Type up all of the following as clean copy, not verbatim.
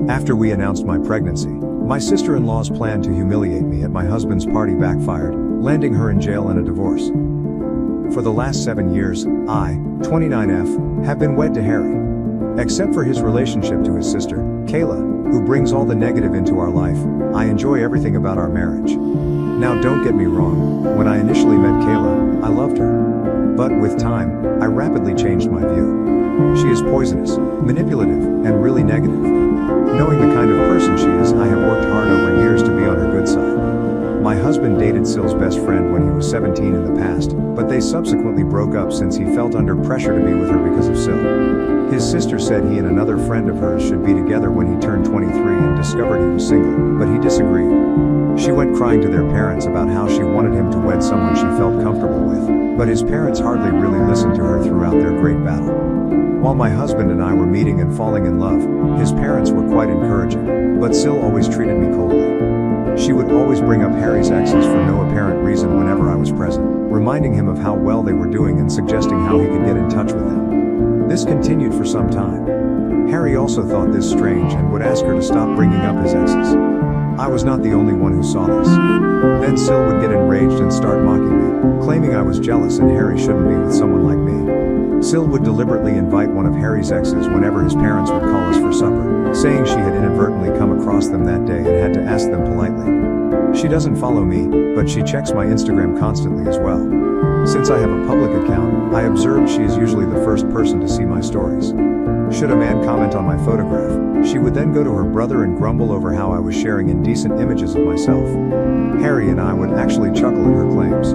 After we announced my pregnancy, my sister-in-law's plan to humiliate me at my husband's party backfired, landing her in jail and a divorce. For the last 7 years, I, 29F, have been wed to Harry. Except for his relationship to his sister, Kayla, who brings all the negative into our life, I enjoy everything about our marriage. Now don't get me wrong, when I initially met Kayla, I loved her. But with time, I rapidly changed my view. She is poisonous, manipulative, and really negative. Knowing the kind of person she is, I have worked hard over years to be on her good side. My husband dated Syl's best friend when he was 17 in the past, but they subsequently broke up since he felt under pressure to be with her because of Syl. His sister said he and another friend of hers should be together when he turned 23 and discovered he was single, but he disagreed. She went crying to their parents about how she wanted him to wed someone she felt comfortable with, but his parents hardly really listened to her throughout their great battle. While my husband and I were meeting and falling in love, his parents were quite encouraging, but Syl always treated me coldly. She would always bring up Harry's exes for no apparent reason whenever I was present, reminding him of how well they were doing and suggesting how he could get in touch with them. This continued for some time. Harry also thought this strange and would ask her to stop bringing up his exes. I was not the only one who saw this. Then Syl would get enraged and start mocking me, claiming I was jealous and Harry shouldn't be with someone like me. Syl would deliberately invite one of Harry's exes whenever his parents would call us for supper, saying she had inadvertently come across them that day and had to ask them politely. She doesn't follow me, but she checks my Instagram constantly as well. Since I have a public account, I observed she is usually the first person to see my stories. Should a man comment on my photograph, she would then go to her brother and grumble over how I was sharing indecent images of myself. Harry and I would actually chuckle at her claims.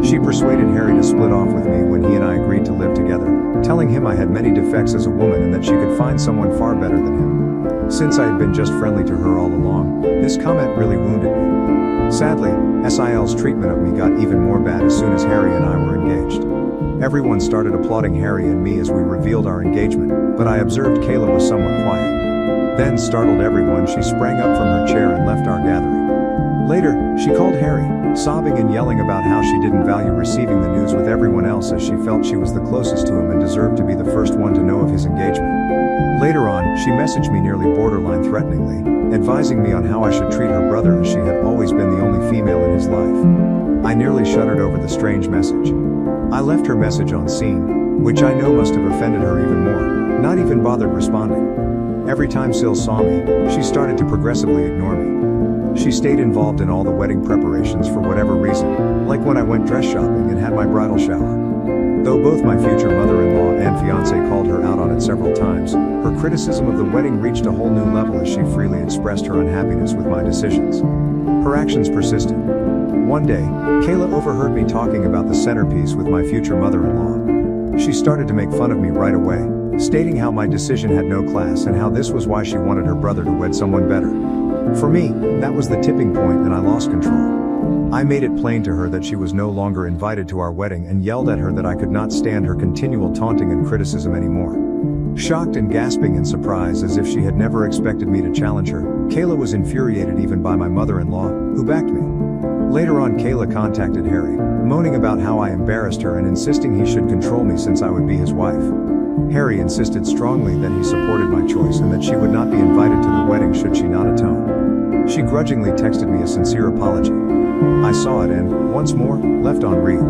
She persuaded Harry to split off with me when he and I agreed to live together, telling him I had many defects as a woman and that she could find someone far better than him. Since I had been just friendly to her all along, this comment really wounded me. Sadly, SIL's treatment of me got even more bad as soon as Harry and I were engaged. Everyone started applauding Harry and me as we revealed our engagement, but I observed Kayla was somewhat quiet. Then, startled everyone, she sprang up from her chair and left our gathering. Later, she called Harry, sobbing and yelling about how she didn't value receiving the news with everyone else as she felt she was the closest to him and deserved to be the first one to know of his engagement. Later on, she messaged me nearly borderline threateningly, advising me on how I should treat her brother as she had always been the only female in his life. I nearly shuddered over the strange message. I left her message on scene, which I know must have offended her even more, not even bothered responding. Every time Syl saw me, she started to progressively ignore me. She stayed involved in all the wedding preparations for whatever reason, like when I went dress shopping and had my bridal shower. Though both my future mother-in-law and fiancé called her out on it several times, her criticism of the wedding reached a whole new level as she freely expressed her unhappiness with my decisions. Her actions persisted. One day, Kayla overheard me talking about the centerpiece with my future mother-in-law. She started to make fun of me right away, stating how my decision had no class and how this was why she wanted her brother to wed someone better. For me, that was the tipping point and I lost control. I made it plain to her that she was no longer invited to our wedding and yelled at her that I could not stand her continual taunting and criticism anymore. Shocked and gasping in surprise as if she had never expected me to challenge her, Kayla was infuriated even by my mother-in-law, who backed me. Later on, Kayla contacted Harry, moaning about how I embarrassed her and insisting he should control me since I would be his wife. Harry insisted strongly that he supported my choice and that she would not be invited to the wedding should she not atone. She grudgingly texted me a sincere apology. I saw it and, once more, left on read.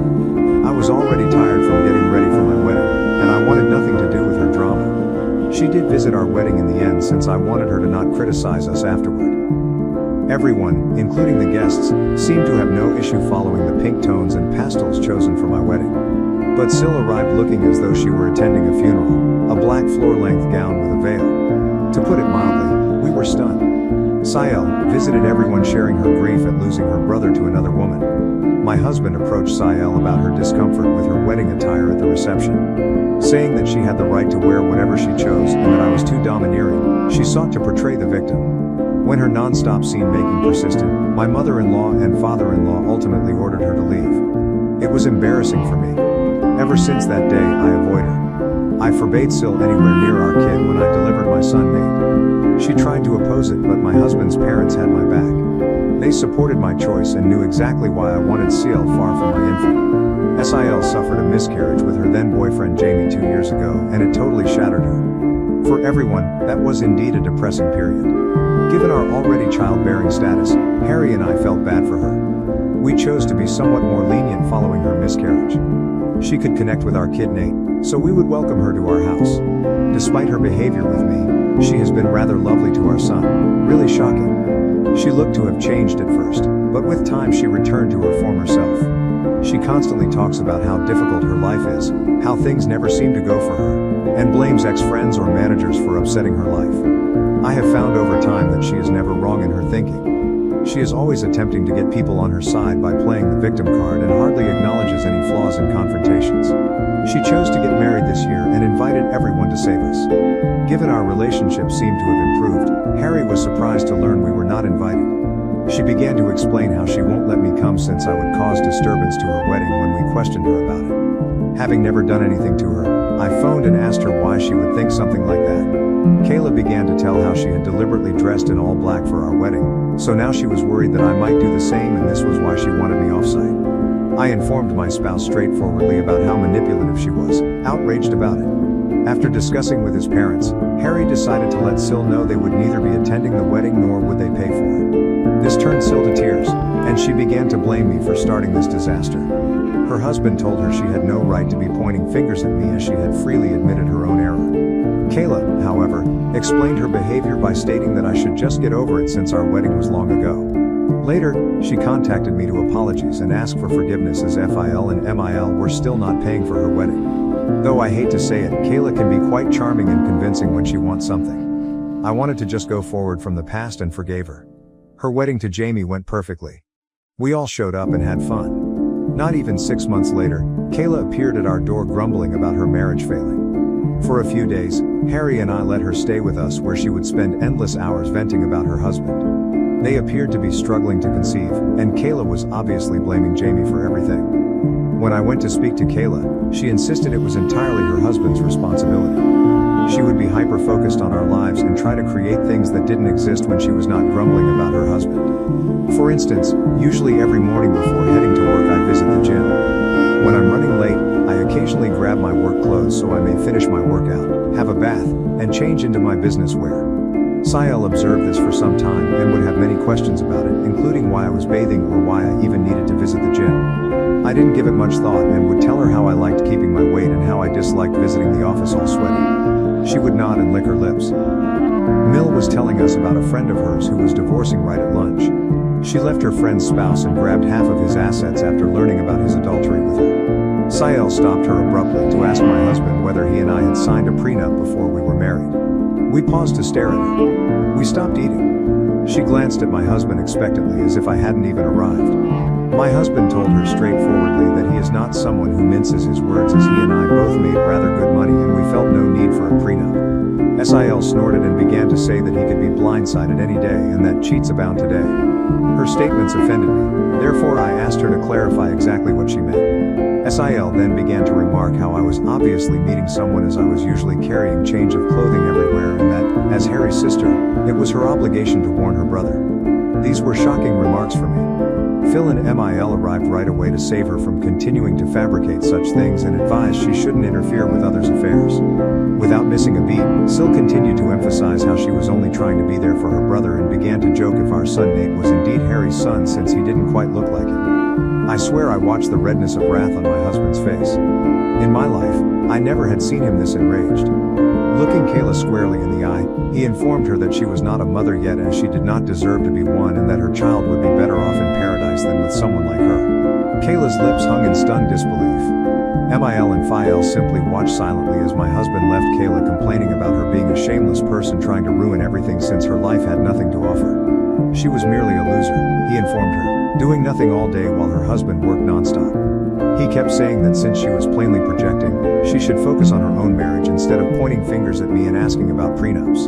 I was already tired from getting ready for my wedding, and I wanted nothing to do with her drama. She did visit our wedding in the end since I wanted her to not criticize us afterward. Everyone, including the guests, seemed to have no issue following the pink tones and pastels chosen for my wedding. But Syl arrived looking as though she were attending a funeral, a black floor-length gown with a veil. To put it mildly, we were stunned. Syl visited everyone sharing her grief at losing her brother to another woman. My husband approached Syl about her discomfort with her wedding attire at the reception. Saying that she had the right to wear whatever she chose and that I was too domineering, she sought to portray the victim. When her non-stop scene-making persisted, my mother-in-law and father-in-law ultimately ordered her to leave. It was embarrassing for me. Ever since that day, I avoid her. I forbade Syl anywhere near our kid when I delivered my son Nate. She tried to oppose it, but my husband's parents had my back. They supported my choice and knew exactly why I wanted Syl far from my infant. SIL suffered a miscarriage with her then-boyfriend Jamie 2 years ago, and it totally shattered her. For everyone, that was indeed a depressing period. Given our already childbearing status, Harry and I felt bad for her. We chose to be somewhat more lenient following her miscarriage. She could connect with our kid Nate, so we would welcome her to our house. Despite her behavior with me, she has been rather lovely to our son. Really shocking. She looked to have changed at first, but with time she returned to her former self. She constantly talks about how difficult her life is, how things never seem to go for her, and blames ex-friends or managers for upsetting her life. I have found over time that she is never wrong in her thinking. She is always attempting to get people on her side by playing the victim card and hardly acknowledges any flaws in confrontations. She chose to get married this year and invited everyone to save us. Given our relationship seemed to have improved, Harry was surprised to learn we were not invited. She began to explain how she won't let me come since I would cause disturbance to her wedding when we questioned her about it. Having never done anything to her, I phoned and asked her why she would think something like that. Kayla began to tell how she had deliberately dressed in all black for our wedding, so now she was worried that I might do the same and this was why she wanted me offsite. I informed my spouse straightforwardly about how manipulative she was, outraged about it. After discussing with his parents, Harry decided to let Sil know they would neither be attending the wedding nor would they pay for it. This turned Sil to tears, and she began to blame me for starting this disaster. Her husband told her she had no right to be pointing fingers at me as she had freely admitted her own error. Kayla, however, explained her behavior by stating that I should just get over it since our wedding was long ago. Later, she contacted me to apologize and ask for forgiveness as FIL and MIL were still not paying for her wedding. Though I hate to say it, Kayla can be quite charming and convincing when she wants something. I wanted to just go forward from the past and forgave her. Her wedding to Jamie went perfectly. We all showed up and had fun. Not even 6 months later, Kayla appeared at our door grumbling about her marriage failing. For a few days, Harry and I let her stay with us where she would spend endless hours venting about her husband. They appeared to be struggling to conceive, and Kayla was obviously blaming Jamie for everything. When I went to speak to Kayla, she insisted it was entirely her husband's responsibility. She would be hyper-focused on our lives and try to create things that didn't exist when she was not grumbling about her husband. For instance, usually every morning before heading to work I visit the gym. When I'm running late, I occasionally grab my work clothes so I may finish my workout, have a bath, and change into my business wear. Sael observed this for some time and would have many questions about it, including why I was bathing or why I even needed to visit the gym. I didn't give it much thought and would tell her how I liked keeping my weight and how I disliked visiting the office all sweaty. She would nod and lick her lips. Mill was telling us about a friend of hers who was divorcing right at lunch. She left her friend's spouse and grabbed half of his assets after learning about his adultery with her. Sael stopped her abruptly to ask my husband whether he and I had signed a prenup before we were married. We paused to stare at her. We stopped eating. She glanced at my husband expectantly as if I hadn't even arrived. My husband told her straightforwardly that he is not someone who minces his words as he and I both made rather good money and we felt no need for a prenup. Sil snorted and began to say that he could be blindsided any day and that cheats abound today. Her statements offended me, therefore I asked her to clarify exactly what she meant. Sil then began to remark how I was obviously meeting someone as I was usually carrying change of clothing everywhere and that, as Harry's sister, it was her obligation to warn her brother. These were shocking remarks for me. Phil and MIL arrived right away to save her from continuing to fabricate such things and advised she shouldn't interfere with others' affairs. Without missing a beat, Sil continued to emphasize how she was only trying to be there for her brother and began to joke if our son Nate was indeed Harry's son since he didn't quite look like him. I swear I watched the redness of wrath on my husband's face. In my life, I never had seen him this enraged. Looking Kayla squarely in the eye, he informed her that she was not a mother yet as she did not deserve to be one and that her child would be better off in paradise than with someone like her. Kayla's lips hung in stunned disbelief. MIL and Phil simply watched silently as my husband left Kayla complaining about her being a shameless person trying to ruin everything since her life had nothing to offer. She was merely a loser, he informed her, doing nothing all day while her husband worked nonstop. He kept saying that since she was plainly projecting, she should focus on her own marriage instead of pointing fingers at me and asking about prenups.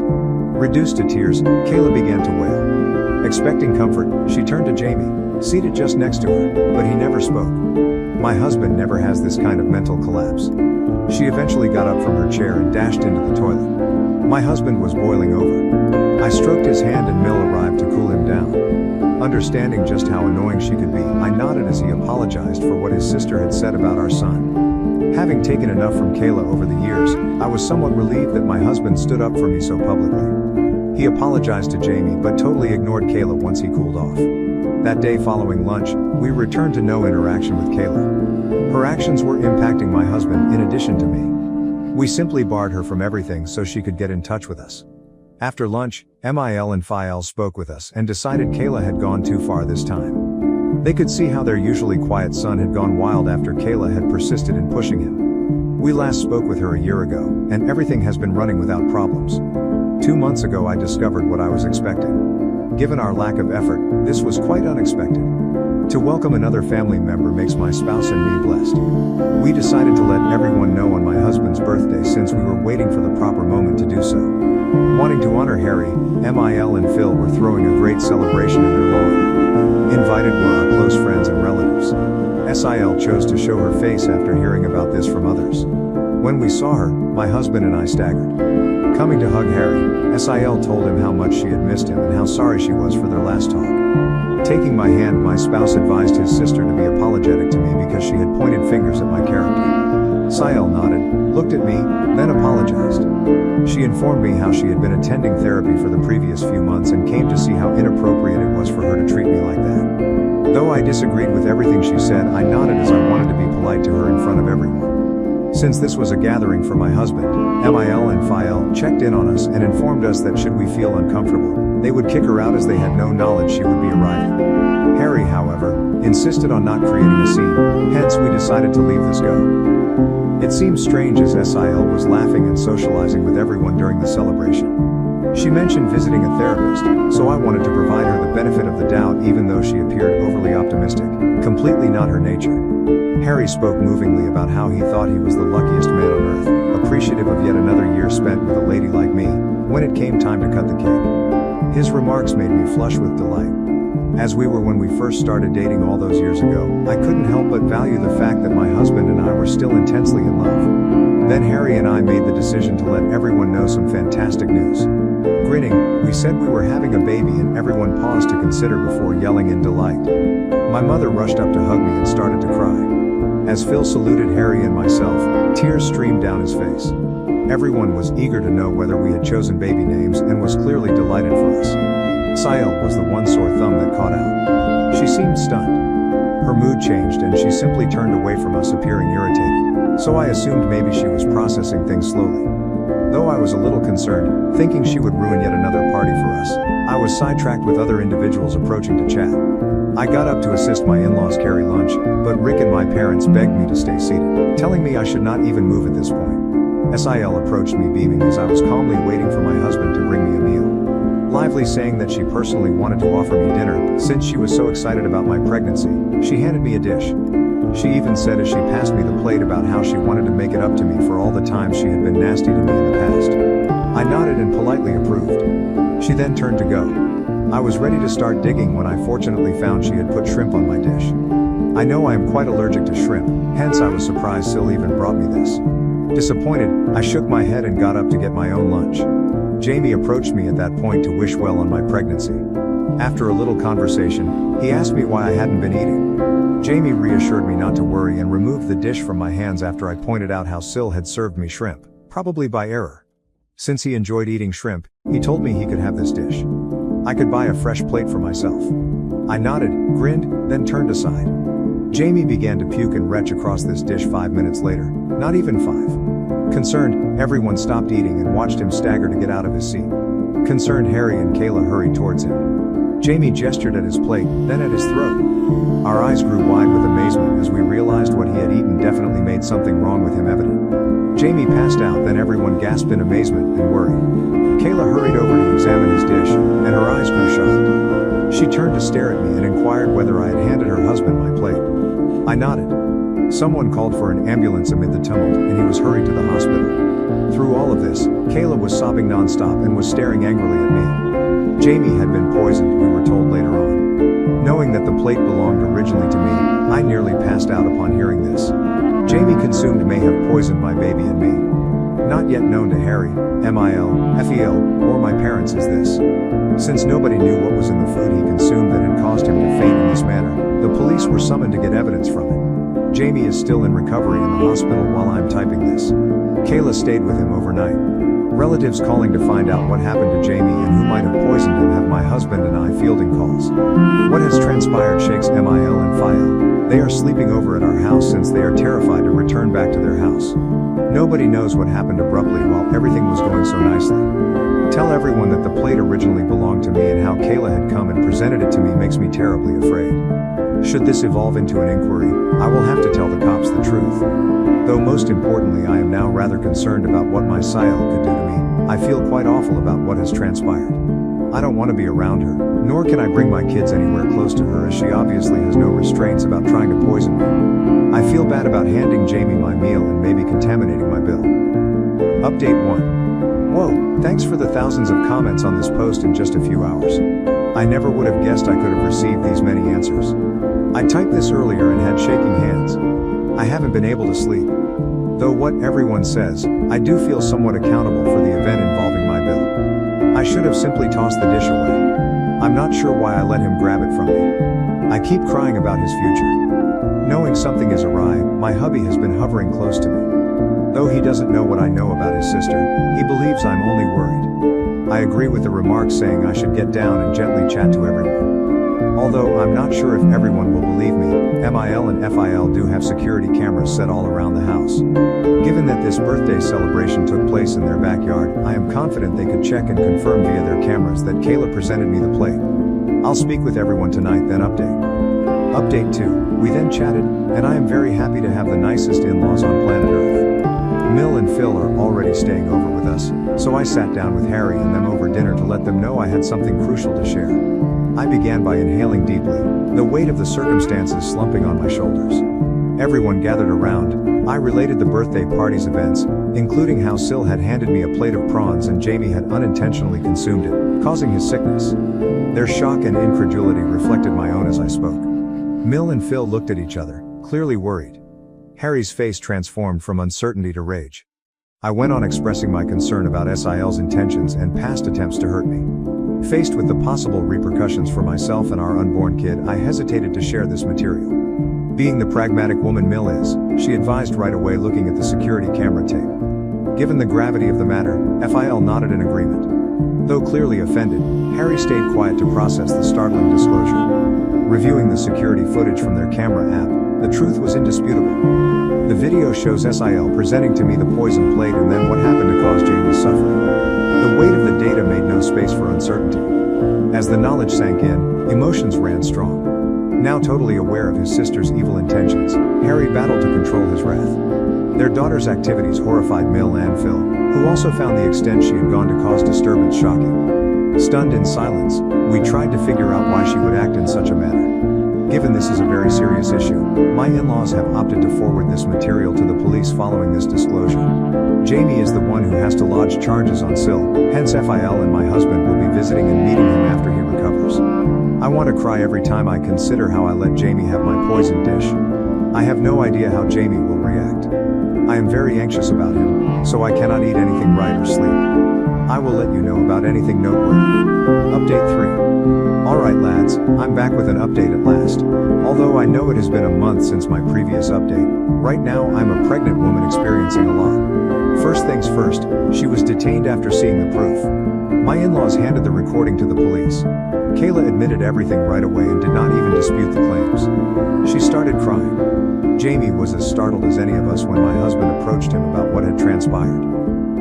Reduced to tears, Kayla began to wail. Expecting comfort, she turned to Jamie, seated just next to her, but he never spoke. My husband never has this kind of mental collapse. She eventually got up from her chair and dashed into the toilet. My husband was boiling over. I stroked his hand and Mill arrived to cool him down. Understanding just how annoying she could be, I nodded as he apologized for what his sister had said about our son. Having taken enough from Kayla over the years, I was somewhat relieved that my husband stood up for me so publicly. He apologized to Jamie but totally ignored Kayla once he cooled off. That day following lunch, we returned to no interaction with Kayla. Her actions were impacting my husband in addition to me. We simply barred her from everything so she could get in touch with us. After lunch, Mil and Phil spoke with us and decided Kayla had gone too far this time. They could see how their usually quiet son had gone wild after Kayla had persisted in pushing him. We last spoke with her a year ago, and everything has been running without problems. 2 months ago I discovered what I was expecting. Given our lack of effort, this was quite unexpected. To welcome another family member makes my spouse and me blessed. We decided to let everyone know on my husband's birthday since we were waiting for the proper moment to do so. Wanting to honor Harry, Mil and Phil were throwing a great celebration in their lawn. Invited were our close friends and relatives. Sil chose to show her face after hearing about this from others. When we saw her, my husband and I staggered. Coming to hug Harry, Sil told him how much she had missed him and how sorry she was for their last talk. Taking my hand, my spouse advised his sister to be apologetic to me because she had pointed fingers at my character. Sil nodded, looked at me, then apologized. She informed me how she had been attending therapy for the previous few months and came to see how inappropriate it was for her to treat me like that. Though I disagreed with everything she said, I nodded as I wanted to be polite to her in front of everyone. Since this was a gathering for my husband, Mil and Phil checked in on us and informed us that should we feel uncomfortable, they would kick her out as they had no knowledge she would be arriving. Harry, however, insisted on not creating a scene, hence we decided to leave this go. It seemed strange as Sil was laughing and socializing with everyone during the celebration. She mentioned visiting a therapist, so I wanted to provide her the benefit of the doubt even though she appeared overly optimistic, completely not her nature. Harry spoke movingly about how he thought he was the luckiest man on earth, appreciative of yet another year spent with a lady like me, when it came time to cut the cake. His remarks made me flush with delight. As we were when we first started dating all those years ago, I couldn't help but value the fact that my husband and I were still intensely in love. Then Harry and I made the decision to let everyone know some fantastic news. Grinning, we said we were having a baby and everyone paused to consider before yelling in delight. My mother rushed up to hug me and started to cry. As Phil saluted Harry and myself, tears streamed down his face. Everyone was eager to know whether we had chosen baby names and was clearly delighted for us. Sil was the one sore thumb that caught out. She seemed stunned. Her mood changed and she simply turned away from us appearing irritated, so I assumed maybe she was processing things slowly. Though I was a little concerned, thinking she would ruin yet another party for us, I was sidetracked with other individuals approaching to chat. I got up to assist my in-laws carry lunch, but Rick and my parents begged me to stay seated, telling me I should not even move at this point. Sil approached me beaming as I was calmly waiting for my husband to bring me a meal. Lively saying that she personally wanted to offer me dinner, since she was so excited about my pregnancy, she handed me a dish. She even said as she passed me the plate about how she wanted to make it up to me for all the times she had been nasty to me in the past. I nodded and politely approved. She then turned to go. I was ready to start digging when I fortunately found she had put shrimp on my dish. I know I am quite allergic to shrimp, hence I was surprised Sil even brought me this. Disappointed, I shook my head and got up to get my own lunch. Jamie approached me at that point to wish well on my pregnancy. After a little conversation, he asked me why I hadn't been eating. Jamie reassured me not to worry and removed the dish from my hands after I pointed out how Sil had served me shrimp, probably by error. Since he enjoyed eating shrimp, he told me he could have this dish. I could buy a fresh plate for myself. I nodded, grinned, then turned aside. Jamie began to puke and retch across this dish 5 minutes later, not even 5. Concerned, everyone stopped eating and watched him stagger to get out of his seat. Concerned Harry and Kayla hurried towards him. Jamie gestured at his plate, then at his throat. Our eyes grew wide with amazement as we realized what he had eaten definitely made something wrong with him evident. Jamie passed out, then everyone gasped in amazement and worry. Kayla hurried over to examine his dish, and her eyes grew shocked. She turned to stare at me and inquired whether I had handed her husband my plate. I nodded. Someone called for an ambulance amid the tumult, and he was hurried to the hospital. Through all of this, Kayla was sobbing nonstop and was staring angrily at me. Jamie had been poisoned, we were told later on. Knowing that the plate belonged originally to me, I nearly passed out upon hearing this. Jamie consumed may have poisoned my baby and me. Not yet known to Harry, Mil, Phil, or my parents is this. Since nobody knew what was in the food he consumed that had caused him to faint in this manner, the police were summoned to get evidence from it. Jamie is still in recovery in the hospital while I'm typing this. Kayla stayed with him overnight. Relatives calling to find out what happened to Jamie and who might have poisoned him have my husband and I fielding calls. What has transpired shakes Mil and Phil. They are sleeping over at our house since they are terrified to return back to their house. Nobody knows what happened abruptly while everything was going so nicely. Tell everyone that the plate originally belonged to me and how Kayla had come and presented it to me makes me terribly afraid. Should this evolve into an inquiry, I will have to tell the cops the truth. Though most importantly I am now rather concerned about what my Sael could do to me, I feel quite awful about what has transpired. I don't want to be around her, nor can I bring my kids anywhere close to her as she obviously has no restraints about trying to poison me. I feel bad about handing Jamie my meal and maybe contaminating my bill. Update 1. Whoa, thanks for the thousands of comments on this post in just a few hours. I never would have guessed I could have received these many answers. I typed this earlier and had shaking hands. I haven't been able to sleep. Though what everyone says, I do feel somewhat accountable for the event involving my bill. I should have simply tossed the dish away. I'm not sure why I let him grab it from me. I keep crying about his future. Knowing something is awry, my hubby has been hovering close to me. Though he doesn't know what I know about his sister, he believes I'm only worried. I agree with the remarks saying I should get down and gently chat to everyone. Although I'm not sure if everyone will believe me, Mil and Phil do have security cameras set all around the house. Given that this birthday celebration took place in their backyard, I am confident they could check and confirm via their cameras that Kayla presented me the plate. I'll speak with everyone tonight then update. Update 2, we then chatted, and I am very happy to have the nicest in-laws on planet Earth. Mil and Phil are already staying over with us, so I sat down with Harry and them over dinner to let them know I had something crucial to share. I began by inhaling deeply, the weight of the circumstances slumping on my shoulders. Everyone gathered around. I related the birthday party's events, including how Sil had handed me a plate of prawns and Jamie had unintentionally consumed it, causing his sickness. Their shock and incredulity reflected my own as I spoke. Mil and Phil looked at each other, clearly worried. Harry's face transformed from uncertainty to rage. I went on expressing my concern about Sil's intentions and past attempts to hurt me. Faced with the possible repercussions for myself and our unborn kid, I hesitated to share this material. Being the pragmatic woman Mil is, she advised right away looking at the security camera tape. Given the gravity of the matter, Phil nodded in agreement. Though clearly offended, Harry stayed quiet to process the startling disclosure. Reviewing the security footage from their camera app, the truth was indisputable. The video shows Sil presenting to me the poison plate and then what happened to cause Jamie's suffering. The weight of the data made no space for uncertainty. As the knowledge sank in, emotions ran strong. Now totally aware of his sister's evil intentions, Harry battled to control his wrath. Their daughter's activities horrified Mil and Phil, who also found the extent she had gone to cause disturbance shocking. Stunned in silence, we tried to figure out why she would act in such a manner. Given this is a very serious issue, my in-laws have opted to forward this material to the police following this disclosure. Jamie is the one who has to lodge charges on Sil, hence Phil and my husband will be visiting and meeting him after he recovers. I want to cry every time I consider how I let Jamie have my poison dish. I have no idea how Jamie will react. I am very anxious about him, so I cannot eat anything right or sleep. I will let you know about anything noteworthy. Update 3. Alright lads, I'm back with an update at last. Although I know it has been a month since my previous update, right now I'm a pregnant woman experiencing a lot. First things first, she was detained after seeing the proof. My in-laws handed the recording to the police. Kayla admitted everything right away and did not even dispute the claims. She started crying. Jamie was as startled as any of us when my husband approached him about what had transpired.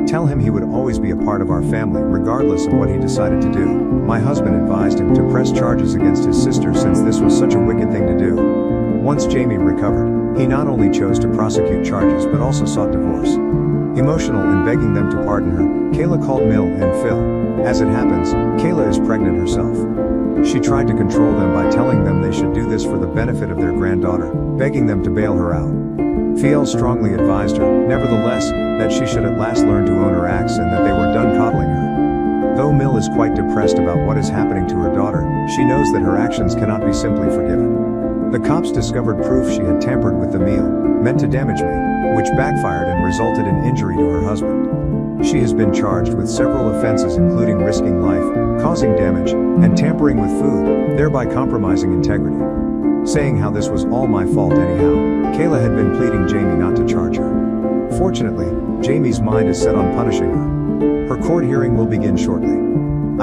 Tell him he would always be a part of our family regardless of what he decided to do. My husband advised him to press charges against his sister since this was such a wicked thing to do. Once Jamie recovered, he not only chose to prosecute charges but also sought divorce. Emotional and begging them to pardon her, Kayla called Mil and Phil. As it happens, Kayla is pregnant herself. She tried to control them by telling them they should do this for the benefit of their granddaughter, begging them to bail her out. Phil strongly advised her, nevertheless, that she should at last learn to own her acts and that they were done coddling her. Though Mil is quite depressed about what is happening to her daughter, she knows that her actions cannot be simply forgiven. The cops discovered proof she had tampered with the meal, meant to damage me, which backfired and resulted in injury to her husband. She has been charged with several offenses including risking life, causing damage, and tampering with food, thereby compromising integrity. saying how this was all my fault anyhow. Kayla had been pleading Jamie not to charge her. Fortunately, Jamie's mind is set on punishing her. Her court hearing will begin shortly.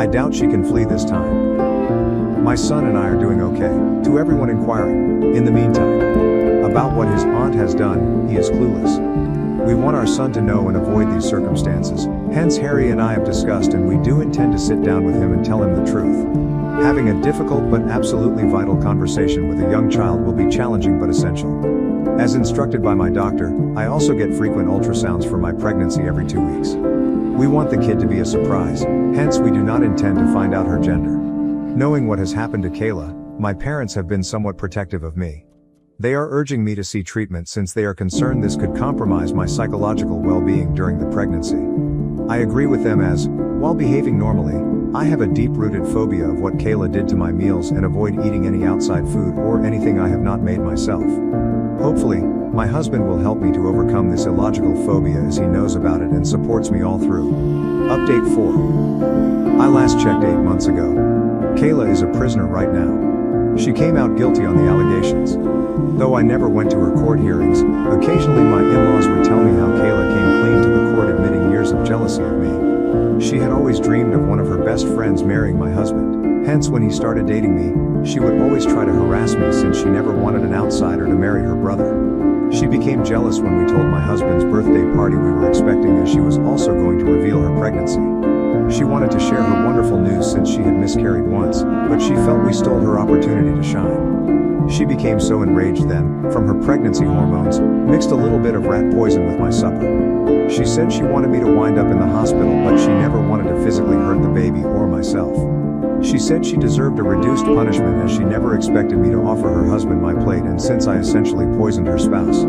I doubt she can flee this time. My son and I are doing okay. To everyone inquiring, in the meantime, about what his aunt has done, he is clueless. We want our son to know and avoid these circumstances, hence Harry and I have discussed and we do intend to sit down with him and tell him the truth. Having a difficult but absolutely vital conversation with a young child will be challenging but essential. As instructed by my doctor, I also get frequent ultrasounds for my pregnancy every 2 weeks. We want the kid to be a surprise, hence we do not intend to find out her gender. Knowing what has happened to Kayla, my parents have been somewhat protective of me. They are urging me to see treatment since they are concerned this could compromise my psychological well-being during the pregnancy. I agree with them as, while behaving normally, I have a deep-rooted phobia of what Kayla did to my meals and avoid eating any outside food or anything I have not made myself. Hopefully, my husband will help me to overcome this illogical phobia as he knows about it and supports me all through. Update 4. I last checked 8 months ago. Kayla is a prisoner right now. She came out guilty on the allegations. Though I never went to her court hearings, occasionally my in-laws would tell me how Kayla came clean to the court admitting years of jealousy of me. She had always dreamed of one of her best friends marrying my husband, hence when he started dating me, she would always try to harass me since she never wanted an outsider to marry her brother. She became jealous when we told my husband's birthday party we were expecting as she was also going to reveal her pregnancy. She wanted to share her wonderful news since she had miscarried once, but she felt we stole her opportunity to shine. She became so enraged then, from her pregnancy hormones, mixed a little bit of rat poison with my supper. She said she wanted me to wind up in the hospital but she never wanted to physically hurt the baby or myself. She said she deserved a reduced punishment as she never expected me to offer her husband my plate and since I essentially poisoned her spouse.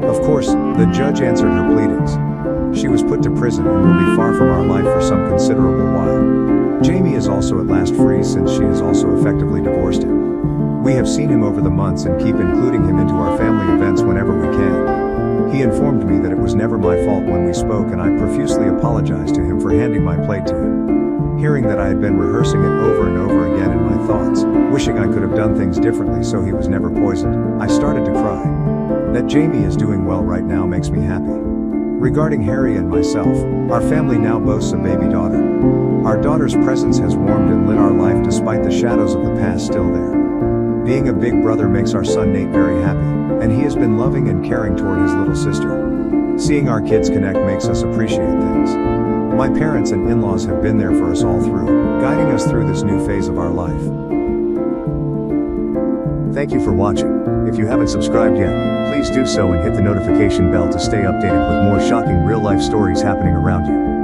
Of course, the judge answered her pleadings. She was put to prison and will be far from our life for some considerable while. Jamie is also at last free since she has also effectively divorced him. We have seen him over the months and keep including him into our family events whenever we can. He informed me that it was never my fault when we spoke and I profusely apologized to him for handing my plate to him. Hearing that I had been rehearsing it over and over again in my thoughts, wishing I could have done things differently so he was never poisoned, I started to cry. That Jamie is doing well right now makes me happy. Regarding Harry and myself, our family now boasts a baby daughter. Our daughter's presence has warmed and lit our life despite the shadows of the past still there. Being a big brother makes our son Nate very happy, and he has been loving and caring toward his little sister. Seeing our kids connect makes us appreciate things. My parents and in-laws have been there for us all through, guiding us through this new phase of our life. Thank you for watching. If you haven't subscribed yet, please do so and hit the notification bell to stay updated with more shocking real-life stories happening around you.